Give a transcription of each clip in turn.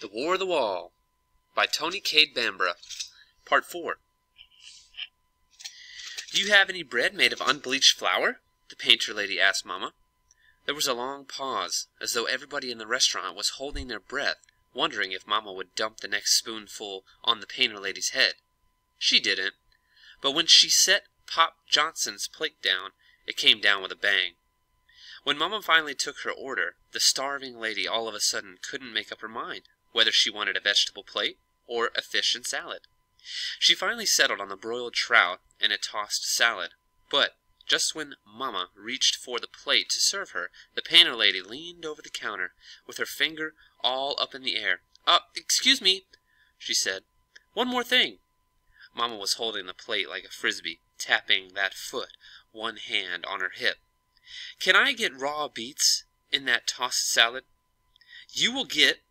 The War of the Wall by Tony Cade Bambara. Part 4. "Do you have any bread made of unbleached flour?" the painter lady asked Mamma. There was a long pause, as though everybody in the restaurant was holding their breath, wondering if Mamma would dump the next spoonful on the painter lady's head. She didn't, but when she set Pop Johnson's plate down, it came down with a bang. When Mamma finally took her order, the starving lady all of a sudden couldn't make up her mind whether she wanted a vegetable plate or a fish and salad. She finally settled on the broiled trout and a tossed salad, but just when Mamma reached for the plate to serve her, the painter lady leaned over the counter with her finger all up in the air. Excuse me," she said. "One more thing." Mamma was holding the plate like a frisbee, tapping that foot, one hand on her hip. "Can I get raw beets in that tossed salad?" "You will get,"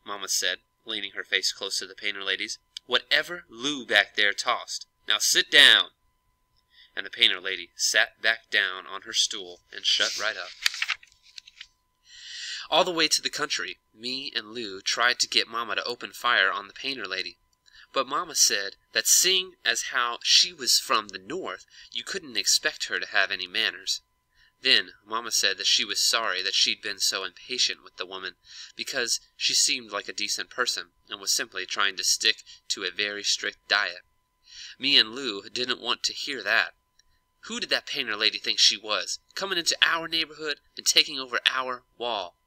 Mamma said, leaning her face close to the painter lady's, "whatever Lou back there tossed. Now sit down." And the painter lady sat back down on her stool and shut right up. All the way to the country, me and Lou tried to get Mamma to open fire on the painter lady. But Mamma said that seeing as how she was from the North, you couldn't expect her to have any manners. Then Mamma said that she was sorry that she'd been so impatient with the woman, because she seemed like a decent person, and was simply trying to stick to a very strict diet. Me and Lou didn't want to hear that. Who did that painter lady think she was, coming into our neighborhood and taking over our wall?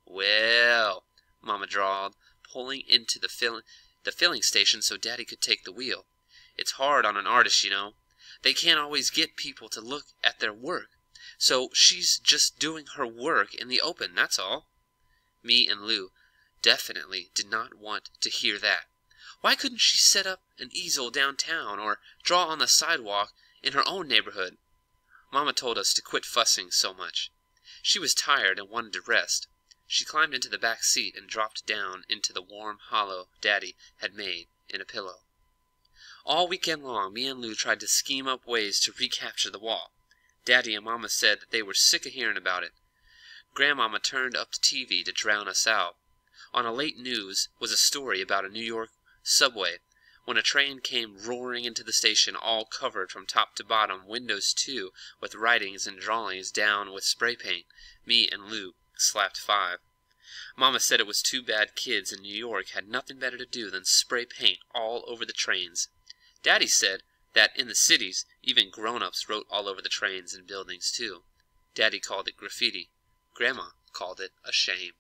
"Well," Mamma drawled, pulling into the filling station so Daddy could take the wheel, "it's hard on an artist, you know. They can't always get people to look at their work. So she's just doing her work in the open, that's all." Me and Lou definitely did not want to hear that. Why couldn't she set up an easel downtown, or draw on the sidewalk in her own neighborhood? Mamma told us to quit fussing so much. She was tired and wanted to rest. She climbed into the back seat and dropped down into the warm hollow Daddy had made in a pillow. All weekend long, me and Lou tried to scheme up ways to recapture the wall. Daddy and Mamma said that they were sick of hearing about it. Grandmamma turned up the TV to drown us out. On a late news was a story about a New York subway, when a train came roaring into the station, all covered from top to bottom, windows too, with writings and drawings down with spray paint. Me and Lou slapped 5. Mamma said it was too bad kids in New York had nothing better to do than spray paint all over the trains. Daddy said that in the cities, even grown-ups wrote all over the trains and buildings too. Daddy called it graffiti. Grandma called it a shame.